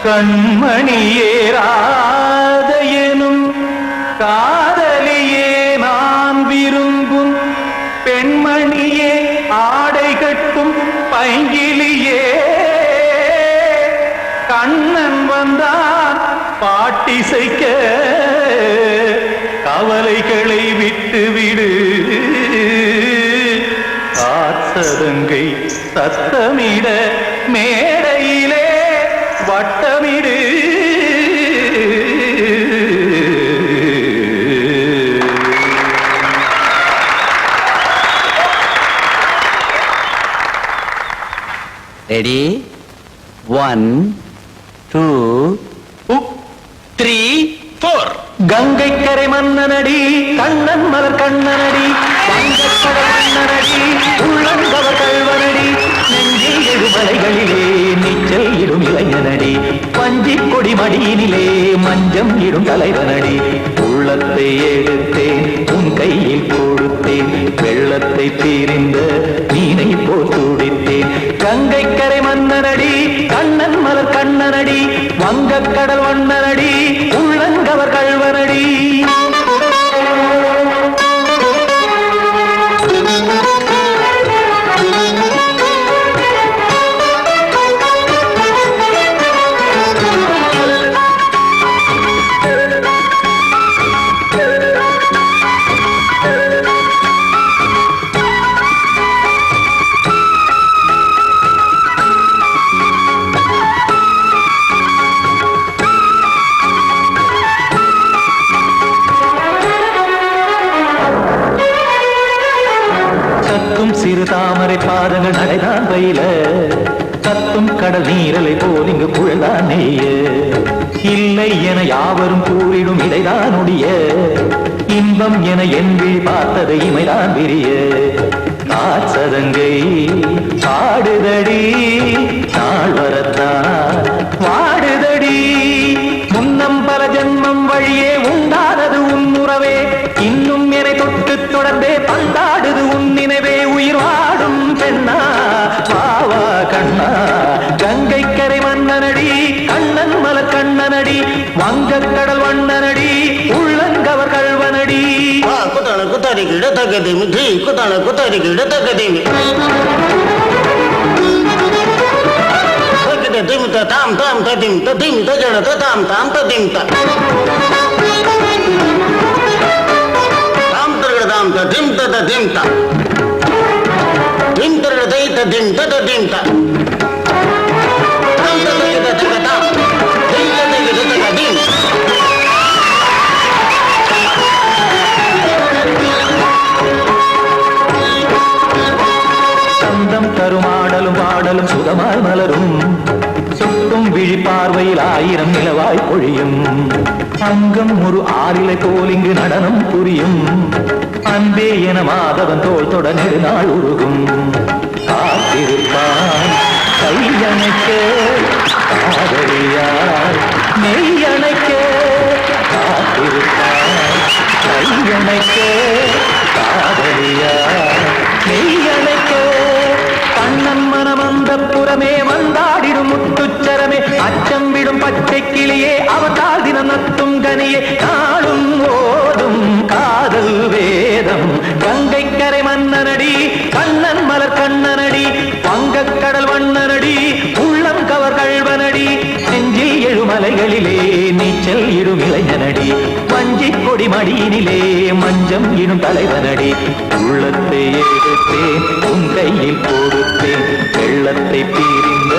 கண்மணியேராதையனும் காதலியே நான் விரும்பும் பெண்மணியே ஆடை கட்டும் பைங்கிலியே கண்ணன் வந்தான் பாட்டிசைக்க கவலைகளை விட்டுவிடு காற்சதங்கை சத்தமிட மேடையிலே வட்டமிடு ரெடி 1 2 3 4 கங்கை கரை மன்னனடி கண்ணன் மலர் கண்ணனடி வங்கக்கடல் மன்னனடி உள்ளங்கவர் கல்வனடி நெஞ்சில் எழுமலைகளிலே நீச்சல் இடும் இளைஞனடி பஞ்சி கொடி மடியினிலே மஞ்சம் இடும் தலைவனடி உள்ளத்தை எடுத்தேன் உன் கையில் கொடுத்தேன் வெள்ளத்தை தீரிந்த மீனை போல் துடித்தேன் கங்கை கரை மன்னனடி கண்ணன் மலர் கண்ணனடி வங்கக்கடல் வண்ணனடி உள்ளங்கவர் கல்வனடி சிறு தாமரை பாதங்கள் நடைதான் பயில கத்தும் கடல் நீரலை போல் இங்கு புழல்தான் நெய்ய இல்லை என யாவரும் கூறிடும் இடைதான் ஒடிய இன்பம் என என் விழி பார்த்தது இமைதான் விரிய காற்சதங்கை பாடுதடி நாள் வரத்தான் வாடுதடி முன்னம் பல ஜன்மம் வழியே உண்டானது உன் உறவே இன்னும் என்னை தொட்டு தொடர்ந்தே பந்தாடுது உன் நினைவே உயிர் வாடும் பெண்ணா வாவா கண்ணா கங்கை கரை மன்னனடி கண்ணன் மலர் கண்ணனடி வங்கக்கடல் வண்ணனடி உள்ளங்கவர் கல்வனடி குத்தான குத்தாரி கிட தகதிமி தி குத்தான குத்தாரி கிட தகதிமி தகத திம் தாம் தாம் ததிம் ததிம் தஜட தாம் தாம் ததிம் தாம் தாம் ததிம் ததிம் தாம் திம் தரதை ததிம் ததிம் தாம் தாம் ததிம் ததிம் தாம் திம் ததிம் ததிம் சந்தம் தருமாடலும் பாடலும் சுகமாய் மலரும் சுட்டும் விழி பார்வையில் ஆயிரம் நிலவாய் பொழியும் அங்கம் ஒரு ஆறிலை போல் இங்கு நடனம் புரியும் அன்பே என மாதவன் தோல் தொட நெடுநாள் உருகும் காத்திருப்பான் கையணைக்க காதலியார் மெய்யணைக்க காத்திருப்பான் கையணைக்க காதலியார் மெய்யணைக்க கண்ணன் மனம் அந்த புறமே வந்தாடிடும் முத்துச்சரமே அச்சம் விடும் பச்சை கிளியே அவதால் தினம் நத்தும் கனியே நாளும் ஓடும் காதல் வேதம் கங்கை கரை மன்னனடி கண்ணன் மலர் கண்ணனடி வங்கக்கடல் வண்ணனடி உள்ளம் கவர் கல்வனடி நெஞ்சில் எழுமலைகளிலே நீச்சல் இடும் இளைஞனடி வஞ்சி கொடி மடியினிலே மஞ்சம் இடும் தலைவனடி உள்ளத்தை எடுத்தேன் உன் கையில் கொடுத்தேன் வெள்ளத்தை தீரிந்த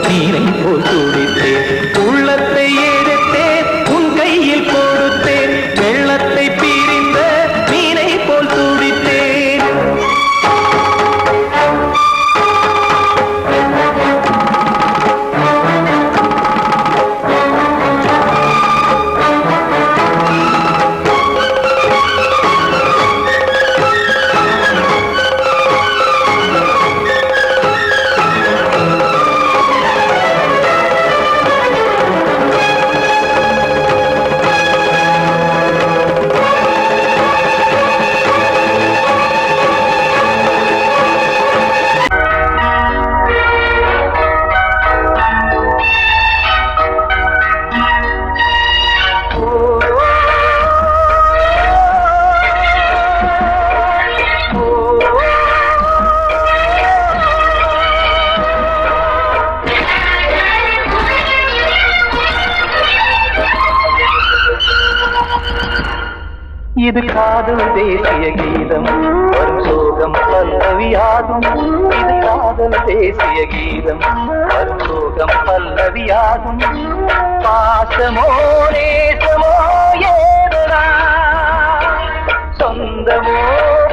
நீரை போல் துடித்தேன் உள்ளத்தை எடுத்தேன் உன் கையில் கொடுத்தேன் வெள்ளத்தை பீரிந்த மீனை போல் துடித்தேன் இது காதல் தேசிய கீதம் வரும் சோகம் பல்லவியாகும். இது காதல் தேசிய கீதம் வரும் சோகம் பல்லவியாகும். பாசமோ நேசமோ ஏதனா, சொந்தமோ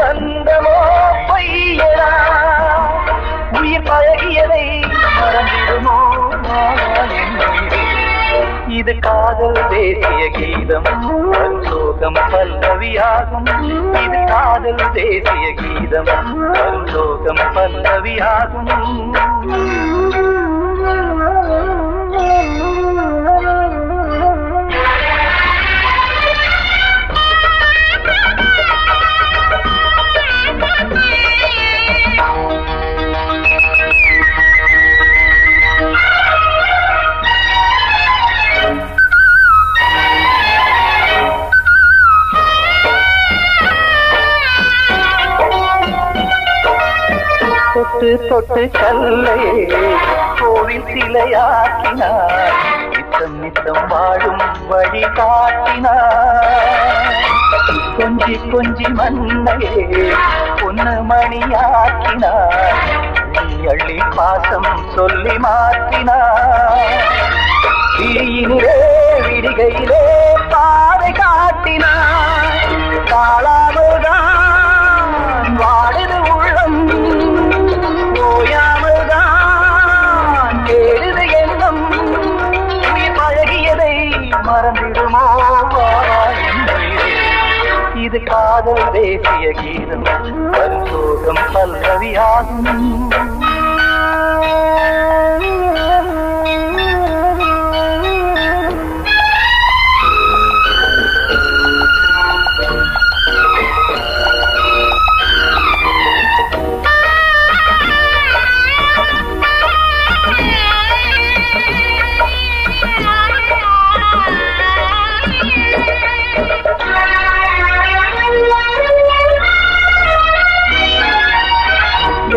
பந்தமோ பொய்யனா, உயிர் பழகியதை மறந்திடுமோ இது காதல் தேசிய கீதம் வரும் சோகம் பல்லவியாகும். இது காதல் தேசிய கீதம் வரும் சோகம் பல்லவியாகும். தொட்டு தொட்டு கல்லையே கோவில் சிலையாக்கினார், நித்தம் நித்தம் வாழும் வழி காட்டினார். கொஞ்சி கொஞ்சி மண்ணையே பொன்னு மணியாக்கினார், அள்ளி அள்ளி பாசம் சொல்லி மாற்றினார். விழியினிலே விடிகையிலே பாதை காட்டினார், காளாமல்தான் வாடுது உள்ளம், ஓயாமல்தான் கேடுது எண்ணம். உயிர் பழகியதை மறந்திடுமோ இது காதல் தேசிய கீதம் வரும் சோகம் பல்லவியாகும்.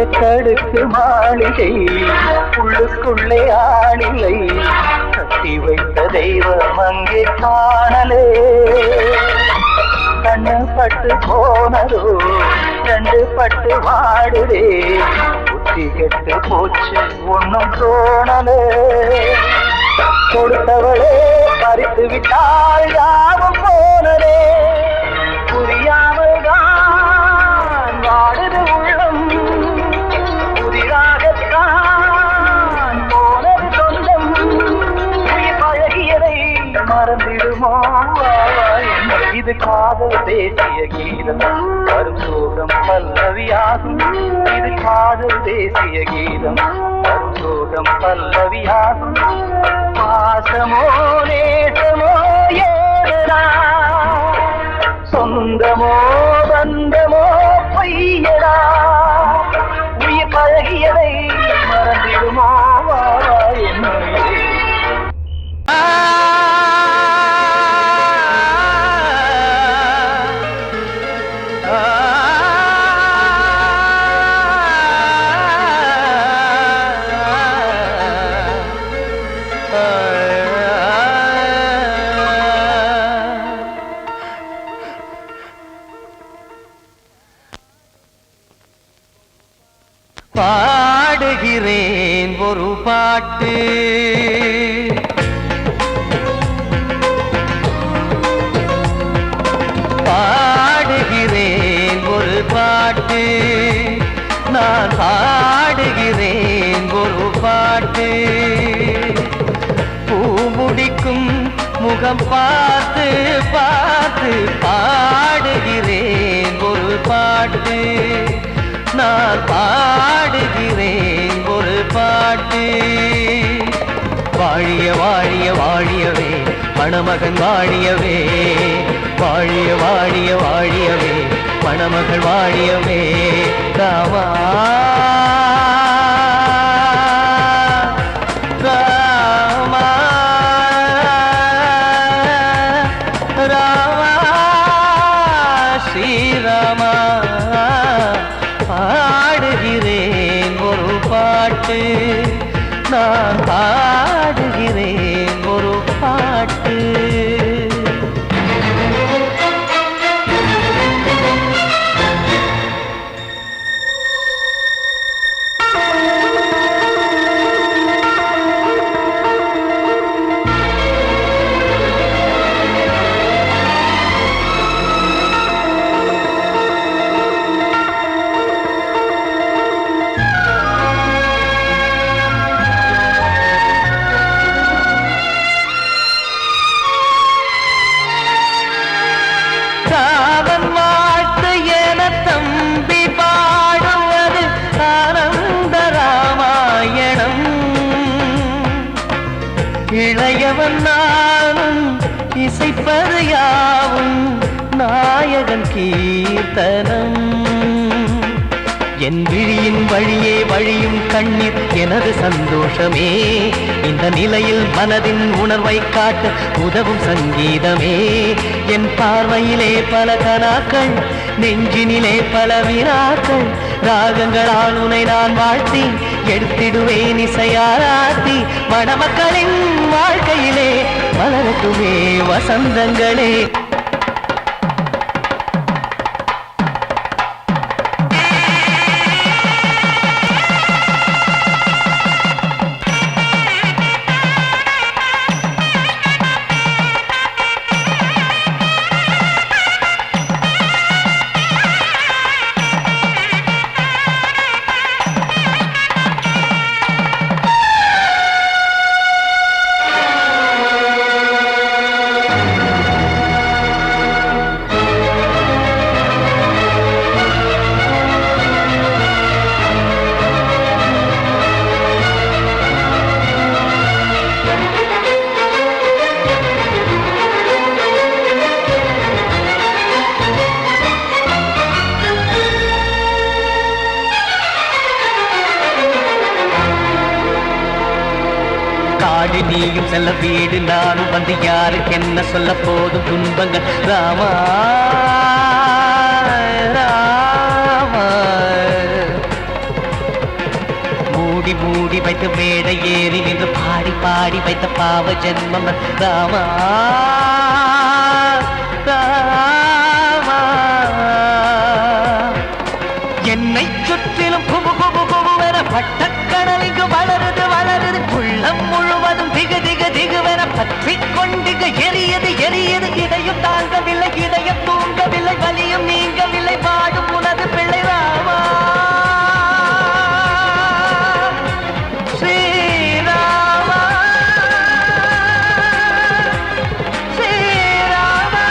எட்டடுக்கு மாளிகை உள்ளுக்குள்ளே ஆளிலை, கட்டி வைத்த தெய்வம் அங்கே காணலே. கண்ணு பட்டு போனதோ ரெண்டு பட்டு வாடுதே, புத்தி கெட்டு போச்சு ஒன்னும் தோணலே. கொடுத்தவளே பறித்து விட்டால் யாவும் போனதே, புரியாமல் தான் வாடுது உள்ளம். புதிராகத்தான் போனது சொந்தம், உயிர் பழகியதை மறந்திடுமோ இது காதல் தேசிய கீதம் வரும் சோகம் பல்லவியாகும். இது காதல் தேசிய கீதம் வரும் சோகம் பல்லவியாகும். பாசமோ நேசமோ ஏதனா, சொந்தமோ பந்தமோ பொய்யடா, உயிர் பழகியதை மறந்திடுமோ என்னுடைய பாடுகிறேன் ஒரு பாட்டு, பாடுகிறேன் ஒரு பாட்டு, நான் பாடுகிறேன் ஒரு பாட்டு. பூமுடிக்கும் முகம் பார்த்து பார்த்து பாடுகிறேன் ஒரு பாட்டு, நான் பாடுகிறேன் ஒரு பாட்டு. வாழிய வாழிய வாழியவே மணமகன் வாழியவே, வாழிய வாழிய வாழியவே மணமகள் வாழியவே. ராமா ராமா ராமா ஸ்ரீராமா. பாடுகிறேன் ஒரு பாட்டு, நான் பாடுகிறேன் ஒரு பாட்டு. நாயகன் கீர்த்தனம். என் விழியின் வழியே வழியும் கண்ணீர் எனது சந்தோஷமே. இந்த நிலையில் மனதின் உணர்வை காட்ட உதவும் சங்கீதமே. என் பார்வையிலே பல கனாக்கள், நெஞ்சினிலே பல வினாக்கள். ராகங்களால் உனை நான் வாழ்த்தி எடுத்திடுவேன் இசையாராத்தி. மணமக்களின் வாழ்க்கையிலே மலரட்டுமே வசந்தங்களே. காடு நீயும் செல்ல வீடு நானும் வந்து யாருக்கு என்ன சொல்ல போதும் துன்பங்கள். ராமா ராமா மூடி மூடி வைத்து மேடை ஏறி நின்று பாடி பாடி வைத்த பாவ ஜென்மம். ராமா ராமா என்னை சுற்றிலும் குபு குபு குபுவென பட்டக்கடல் இங்கு வளருது வளருது. உள்ளம் முழுவதும் திகு திகு திகுவென பற்றி கொண்டிக எரியது எரியது. இதையும் தாங்கவில்லை, இதயம் தூங்கவில்லை, வலியும் நீங்கவில்லை. வாடும் உனது பிள்ளை ராமா ஸ்ரீராமா ஸ்ரீராமா.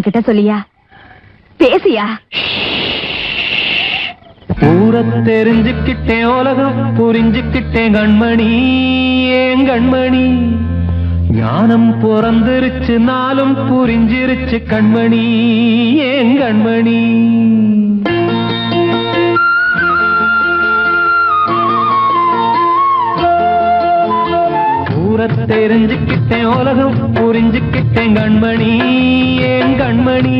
என்கிட்ட சொல்லியா? பேசியா? ஊரை தெரிஞ்சுக்கிட்டேன், உலகம் புரிஞ்சுக்கிட்டேன் கண்மணி, ஏன் கண்மணி. ஞானம் பிறந்திருச்சு, நாளும் புரிஞ்சிருச்சு கண்மணி, ஏன் கண்மணி. ஊரை தெரிஞ்சுக்கிட்டேன், உலகம் புரிஞ்சுக்கிட்டேன் கண்மணி, ஏன் கண்மணி.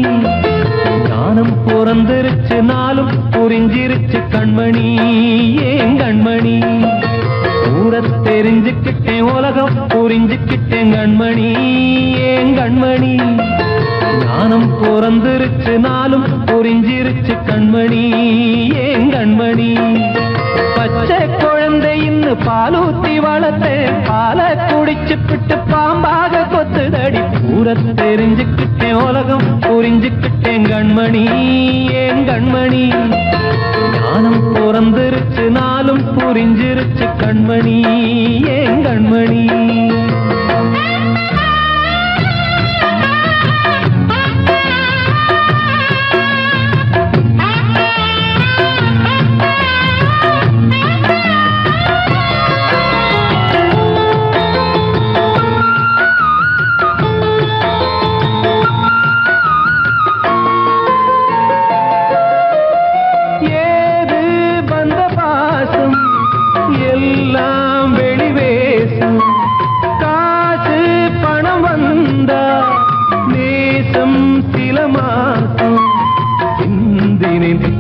ஞானம் பிறந்திருச்சு, நாளும் புரிஞ்சிருச்சு கண்மணி, ஏன் கண்மணி. ஊரை தெரிஞ்சுக்கிட்டேன், உலகம் புரிஞ்சுக்கிட்டேன் கண்மணி, ஏன் கண்மணி. ஞானம் பிறந்திருச்சு, நாளும் புரிஞ்சிருச்சு கண்மணி, ஏன் கண்மணி. பச்சை குழந்தை இன்னும் பாலூத்தி வளர்த்தேன், பாலை குடிச்சு பிட்டு பாம்பாக கொத்துதடி. ஊரை தெரிஞ்சுக்கிட்டேன், உலகம் புரிஞ்சுக்கிட்டேன் கண்மணி, ஏன் கண்மணி. ஞானம் பிறந்திருச்சு, நாளும் புரிஞ்சிருச்சு கண்மணி, ஏன் கண்மணி.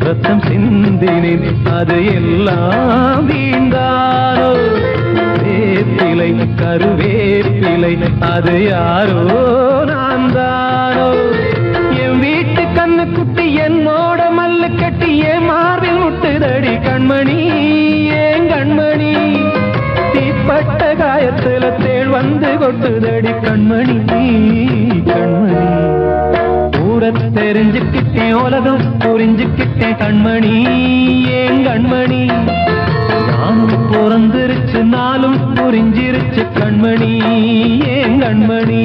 ரத்தம் சிந்தினேன், அது எல்லாம் வீண்டாரோ. வேப்பிலை கருவேப்பிலை, அது யாரோ நான் தானோ. என் வீட்டு கண்ணு குட்டி என்னோட மல்லு கட்டி என் மார்பில் முட்டுதடி கண்மணி, ஏன் கண்மணி. தீப்பட்ட காயத்துல தேள் வந்து கொட்டுதடி கண்மணி, கண்மணி. ஊரை தெரிஞ்சுக்கிட்டேன், உலகம் புரிஞ்சுக்கிட்டேன் கண்மணி, ஏன் கண்மணி. ஞானம் பிறந்திருச்சு, நாளும் புரிஞ்சிருச்சு கண்மணி, ஏன் கண்மணி.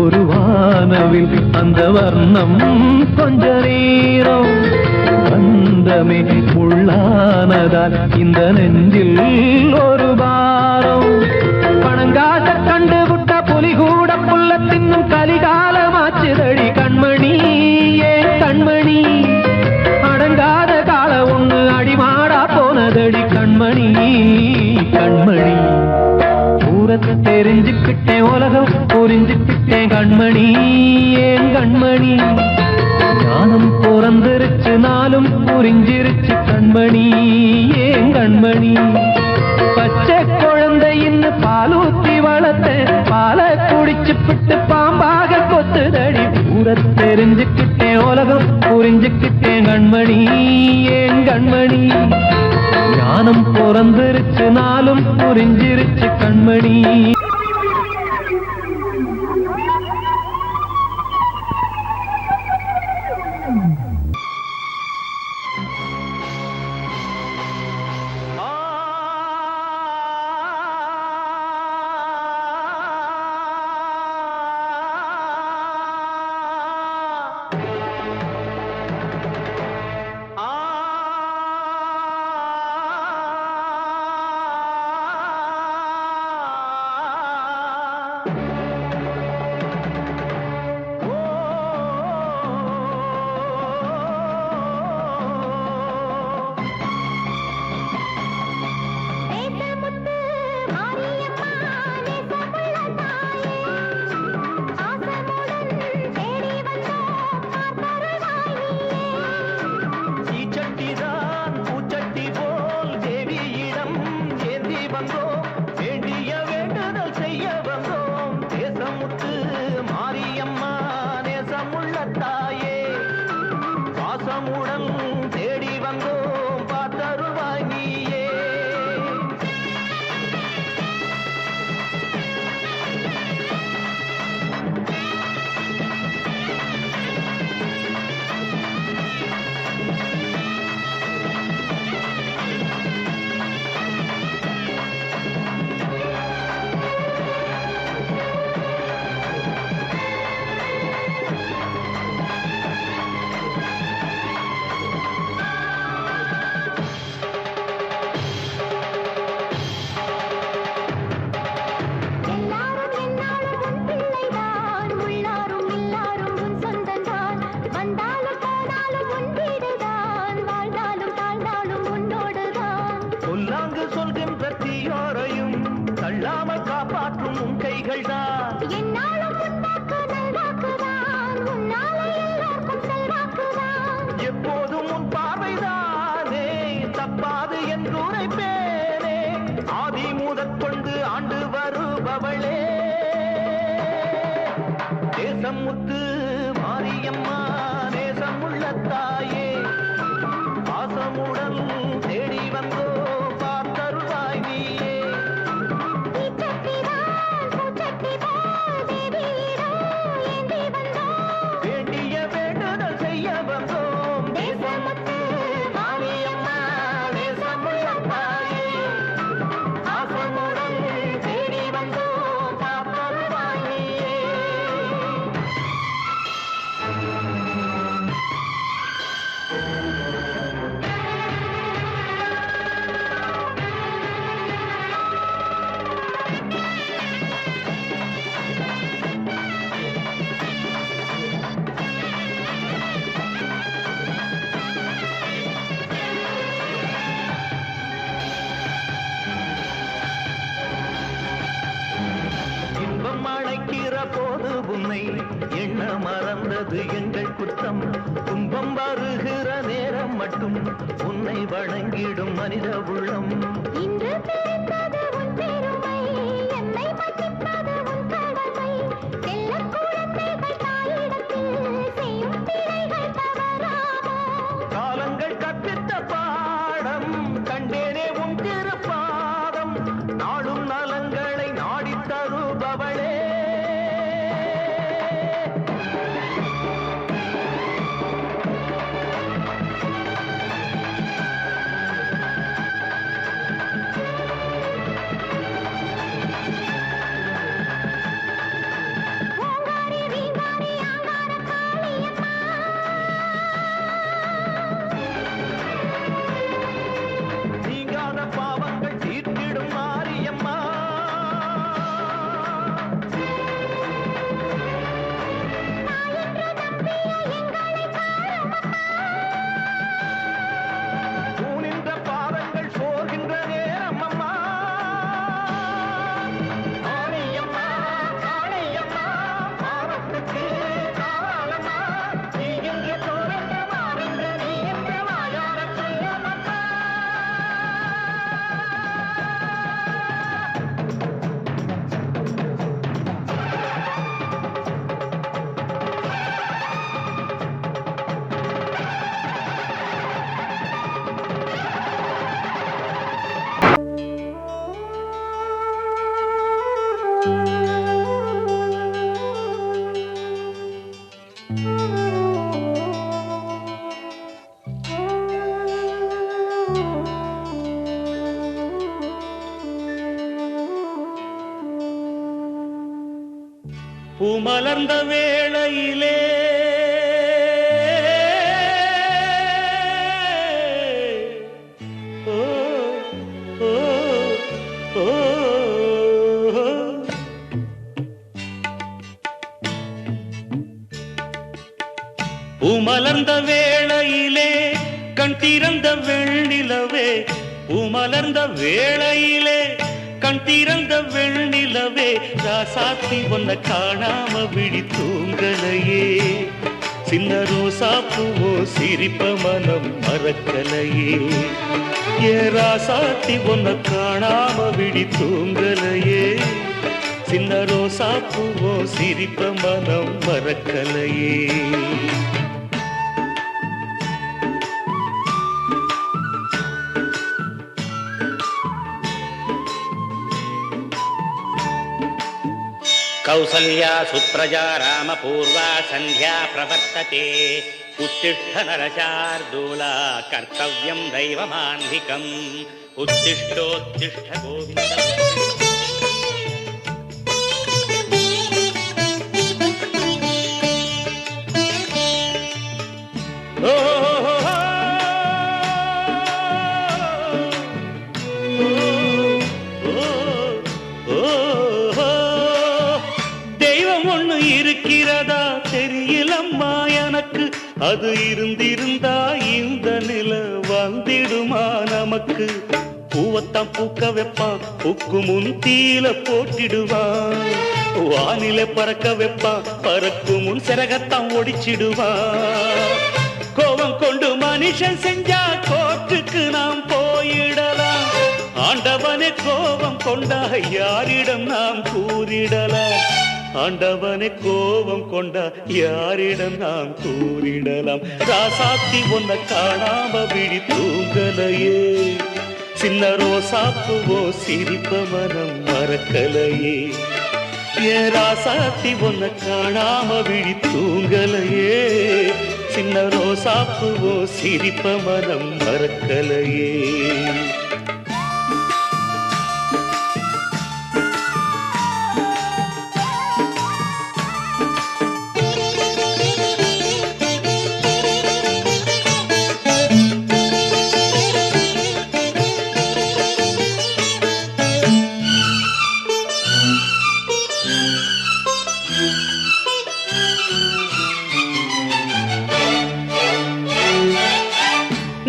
ஒரு வானவில் அந்த வர்ணம் கொஞ்ச நேரம் வந்தமே உள்ளானதால் இந்த நெஞ்சில் ஒரு பாரம். பணங்காச கண்டு விட்ட புலி கூட புல்ல தின்னும் கலிகாலமாச்சுதடி கண்மணி, ஏன் கண்மணி. அடங்காத கால ஒண்ணு அடிமாடா போனதடி கண்மணி, கண்மணி. ஊரை தெரிஞ்சுக்கிட்டேன், உலகம் புரிஞ்சுக்கிட்டேன் கண்மணி, ஏன் கண்மணி. ஞானம் பிறந்திருச்சு, நாளும் புரிஞ்சிருச்சு கண்மணி, ஏன் கண்மணி. பச்சை குழந்தை இன்னும் பாலூத்தி வளர்த்தேன், பாலை குடிச்சு பிட்டு பாம்பாக கொத்துதடி. ஊரை தெரிஞ்சுக்கிட்டேன், உலகம் புரிஞ்சுக்கிட்டேன் கண்மணி, ஏன் கண்மணி. ஞானம் பிறந்திருச்சு, நாளும் புரிஞ்சிருச்சு கண்மணி. பாசமுடன் தேடி வந்தோம் பார்த்தருள்வாய் நீயே. சொல்லாங்கு சொல்கின்ற தீயோரையும் தள்ளாமல் காப்பாற்றும் உன் கைகள் தான். எப்போதும் உன் பார்வைதானே தப்பாது என்று உரைப்பேனே. ஆதி முதற்கொண்டு ஆண்டு வருபவளே தேசம் முத்து மாரியம்மா நேசம் உள்ள தாயே. பாசமுடன் தேடி வந்தோ பார்த்தருள்வாய் நீயே. வேண்டிய வேண்டுதல் செய்ய வந்தோம் தேசமுத்து மாரியம்மா நேசமுள்ள தாயே. பாசமுடன் தேடி வந்தோ பார்த்தருள்வாய் நீயே. இன்பம் அழைக்கிற போது உன்னை எண்ண மறந்தது எங்கள் குற்றம். துன்பம் வருகிற நேரம் மட்டும் உன்னை வணங்கிடும் மனித உள்ளம். இன்று பிறந்தது உன் பெருமை, என்னை மதிப்பது உன் கடமை. செல்லக் குழந்தைகள் தாயிடத்தில் செய்யும் பிழைகள் தவறாமோ? காலங்கள் கற்பித்த பாடம் கண்டேனே உன் திருப்பாதம். நாடும் நலங்களை நாடித் தருபவளே ஓங்காரி வீங்காரி ஆங்கார காளியம்மா. நீங்காத பாவங்கள் தீர்த்திடும் மாரியம்மா. தாயென்று நம்பிய எங்களை பாருமம்மா. தூணின்ற பாதங்கள் சோர்கின்ற நேரம் அம்மா. மாரியம்மா காளியம்மா பாவத்துக்கு காலம்மா. நீ என்று தோன்ற மாறின்ற நீ என்று வாயார சொல்லமம்மா. பூமலர்ந்த வேளையிலே ஓ ஓ ஓ பூமலர்ந்த வேளையிலே கண் திறந்த வெண்ணிலவே. பூமலர்ந்த வேளையிலே கண் திறந்த வெண்ணிலவே. ராசாத்தி ஒன்ன காணாம விழி தூங்கலையே. சின்ன ரோசா பூவோ சிரிப்ப மனம் மறக்கலையே. ஏ ராசாத்தி ஒன்ன காணாம விழி தூங்கலையே. சின்ன ரோசா பூவோ சிரிப்ப மனம் மறக்கலையே. கௌசல்யா சுப்ரஜா ராமபூர்வா சந்தியா பிரவர்த்ததே உத்திஷ்ட நரசார்தூலா கர்த்தவ்யம் தெய்வமான்விகம் உத்திஷ்டோத்திஷ்ட கோவிந்தம். தெய்வம் ஒண்ணு இருக்கிறதா தெரியலம்மா எனக்கு, அது இருந்திருந்தா இந்த நில வந்திடுமா நமக்கு. பூவத்தான் பூக்க வைப்பான், பூக்கு முன் தீல போட்டிடுவான். வானில பறக்க வைப்பான், பறக்கும் முன் சிறகத்தான் ஒடிச்சிடுவான். கோபம் கொண்டு மனுஷன் செஞ்சா கோர்ட்டுக்கு நாம் போயிடலாம். ஆண்டவனே கோபம் கொண்டா யாரிடம் நாம் கூறிடலாம். ஆண்டவனே கோபம் கொண்டா யாரிடம் நாம் கூறிடலாம். ராசாத்தி ஒன்ன காணாம விழி தூங்கலையே, சின்ன ரோசாப்புவோ சிரிப்ப மனம் மறக்கலையே. ஏன் ராசாத்தி ஒன்ன காணாம விழி தூங்கலையே, சின்ன ரோசாப்புவோ சிரிப்ப மனம் மறக்கலையே.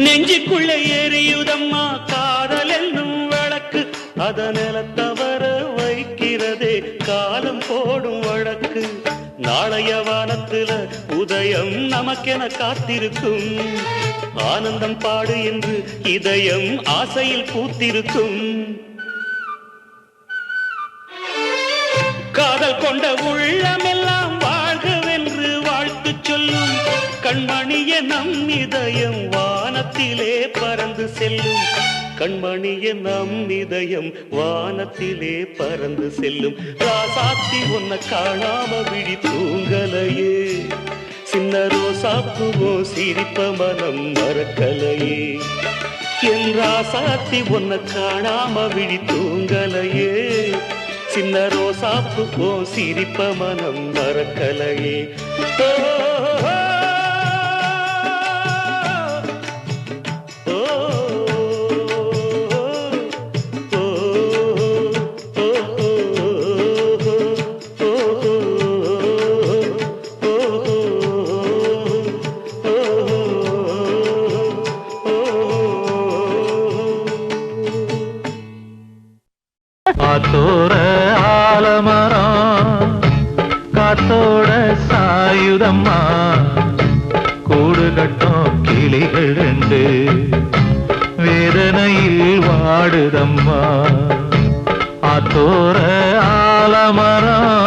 நெஞ்சுக்குள்ள எரியுதம்மா காதல் என்னும் விளக்கு, அதனில தவற வைக்கிறதே காலம் போடும் வழக்கு. நாளைய வானத்துல உதயம் நமக்கென காத்திருக்கும், ஆனந்தம் பாடு என்று இதயம் ஆசையில் பூத்திருக்கும். காதல் கொண்ட உள்ளமெல்லாம் வாழ்கவென்று வாழ்த்து சொல்லும், கண்மணிய நம் இதயம் வானத்திலே பறந்து செல்லும். கண்மணிய நம் இதயம் வானத்திலே பறந்து செல்லும். ராசாத்தி ஒன்ன காணாம விழி தூங்கலையே, சின்ன ரோசாப்புவோ சிரிப்ப மனம் மறக்கலையே. என் ராசாத்தி ஒன்ன காணாம விழி தூங்கலையே, சின்ன ரோசாப்புவோ சிரிப்ப மனம் மறக்கலையே. ஆத்தோர ஆலமரம் காத்தோட சாயுதம்மா, கூடு கட்டும் கிளிகள் ரெண்டு வேதனையில் வாடுதம்மா. ஆத்தோர ஆலமரம்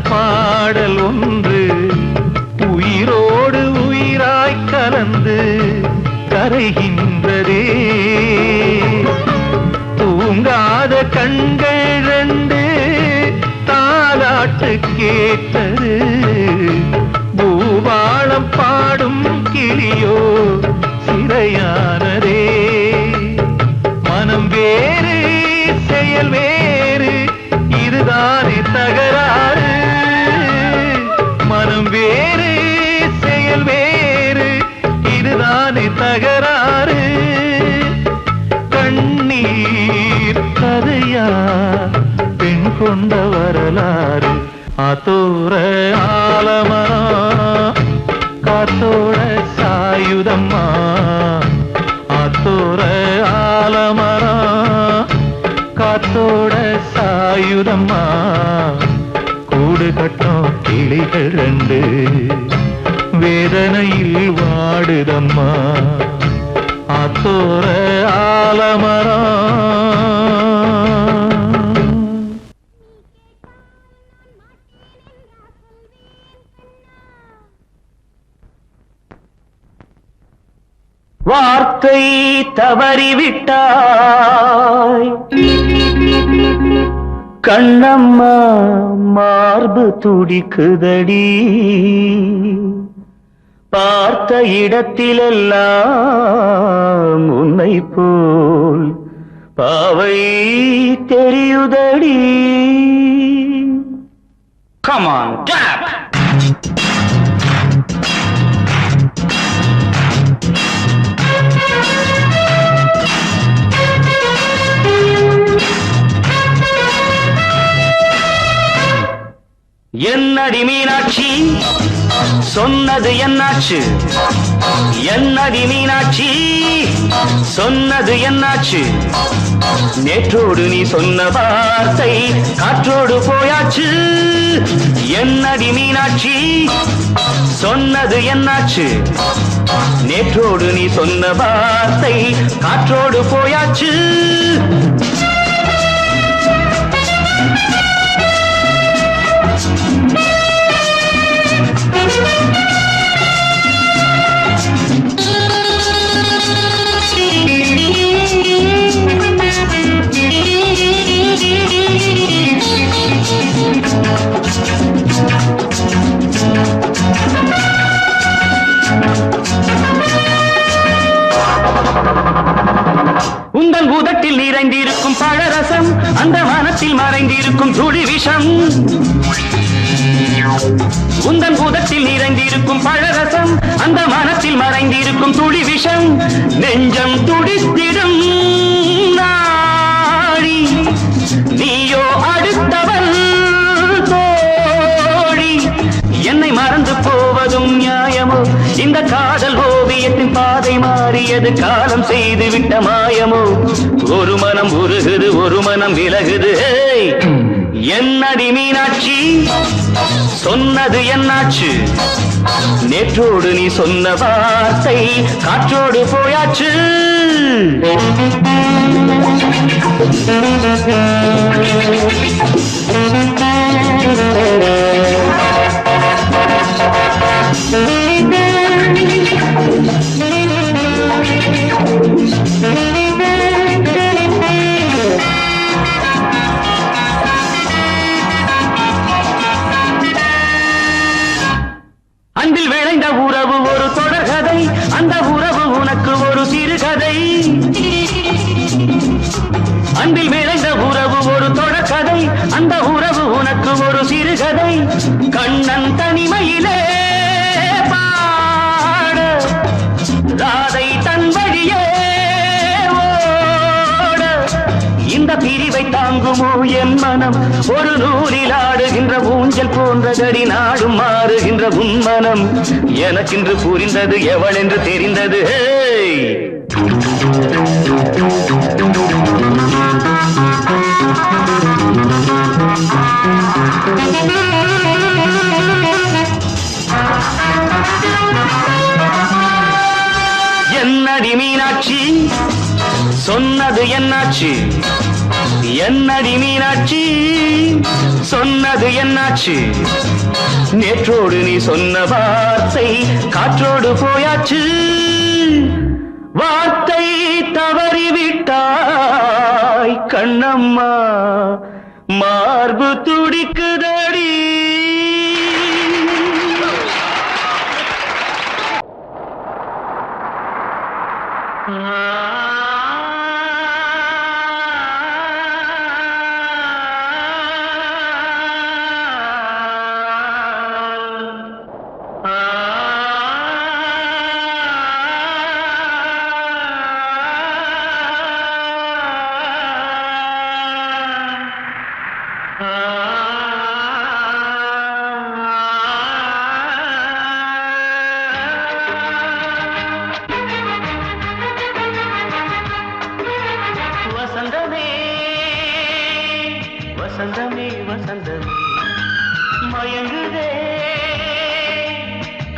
பாடல் ஒன்று உயிரோடு உயிராய் கலந்து கரைகின்றதே. தூங்காத கண்கள் ரெண்டு தாலாட்டு கேட்டது, பூபாளம் பாடும் கிளியோ சிறையானதே. மனம் வேறு செயல் வேறு, இதுதானே தகராறு. மனம் வேறு செயல் வேறு, இதுதானே தகராறு. கொண்ட வரலாறு ஆத்தோர ஆலமரம் காத்தோட சாயுதம்மா ஆத்தோர ஆலமரம் காத்தோட சாயுதம்மா கூடு கட்டும் கிளிகள் ரெண்டு வேதனையில் வாடுதம்மா ஆத்தோர ஆலமரம் வார்த்தை தவறிவிட்டாய் கண்ணம்மா மார்பு துடிக்குதடி பார்த்த இடத்திலெல்லாம் உன்னை போல் பாவை தெரியுதடி. Come on, tap! என்னடி மீனாட்சி சொன்னது என்னாச்சு என்னடி மீனாட்சி சொன்னது என்னாச்சு நேற்றோடு நீ சொன்ன வார்த்தை காற்றோடு போயாச்சு என்னடி மீனாட்சி சொன்னது என்னாச்சு நேற்றோடு நீ சொன்ன வார்த்தை காற்றோடு போயாச்சு உந்தன் பூதத்தில் நிறைந்திருக்கும் பழரசம் அந்த வானத்தில் மறைந்திருக்கும் துளி விஷம் உந்தன் பூதத்தில் நிறைந்திருக்கும் பழரசம் அந்த வானத்தில் மறைந்திருக்கும் துளி விஷம் நெஞ்சம் துடித்திடும் நாடி நீயோ அடுத்தவள் தோழி என்னை மறந்து போவதும் நியாயமோ இந்த காதல் ஓவியத்தின் பாதை மாறியது காலம் செய்து விட்ட மாயமோ ஒரு மனம் உருகுது ஒரு மனம் விலகுது என்னடி மீனாட்சி சொன்னது என்னாச்சு நேற்றோடு நீ சொன்ன வார்த்தை காற்றோடு போயாச்சு அன்பில் விளைந்த உறவு ஒரு தொடர்கதை அந்த உறவு உனக்கு ஒரு சிறுகதை அன்பில் விளைந்த உறவு ஒரு தொடர்கதை அந்த உறவு உனக்கு ஒரு சிறுகதை கண்ணன் தனிமையிலே பாட ராதை தன் வழியே ஓட இந்த பிரிவை தாங்குமோ என் மனம் ஒரு நூலில் ஆடுகின்ற ஊஞ்சல் போன்றதடி நாடும் மாறுகின்ற உன்மனம் எனக்கென்று புரிந்தது எவள் என்று தெரிந்தது என்னடி மீனாட்சி சொன்னது என்னாச்சு என்னடி மீனாட்சி சொன்னது என்னாச்சு நேற்றோடு நீ சொன்ன வார்த்தை காற்றோடு போயாச்சு வார்த்தை தவறிவிட்டாய் கண்ணம்மா மார்பு துடிக்குதடி வசந்தமே வசந்தமே வசந்தமே மயங்குதே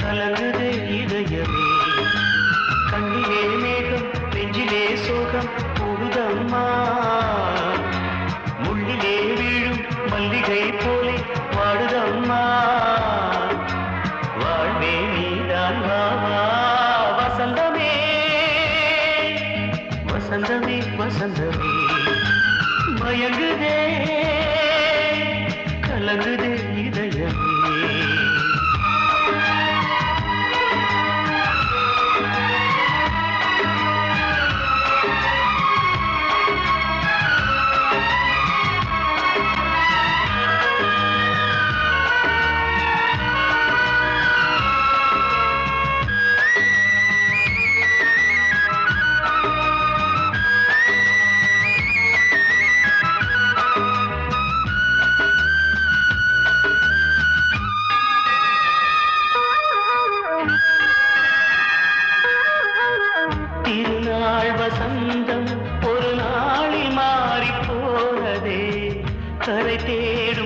கலங்குதே இதயமே கண்ணிலே மேகம் நெஞ்சிலே சோகம் புகுதம்மா முள்ளிலே வீழும் மல்லிகை போலே வாடுதம்மா வாழ்வே நீதான் வாவா வசந்தமே வசந்தமே வசந்தமே மயங்குதே கலங்குதே இதயமே திருநாள் வசந்தம் ஒரு நாளில் மாறி போனதே கரை தேடும்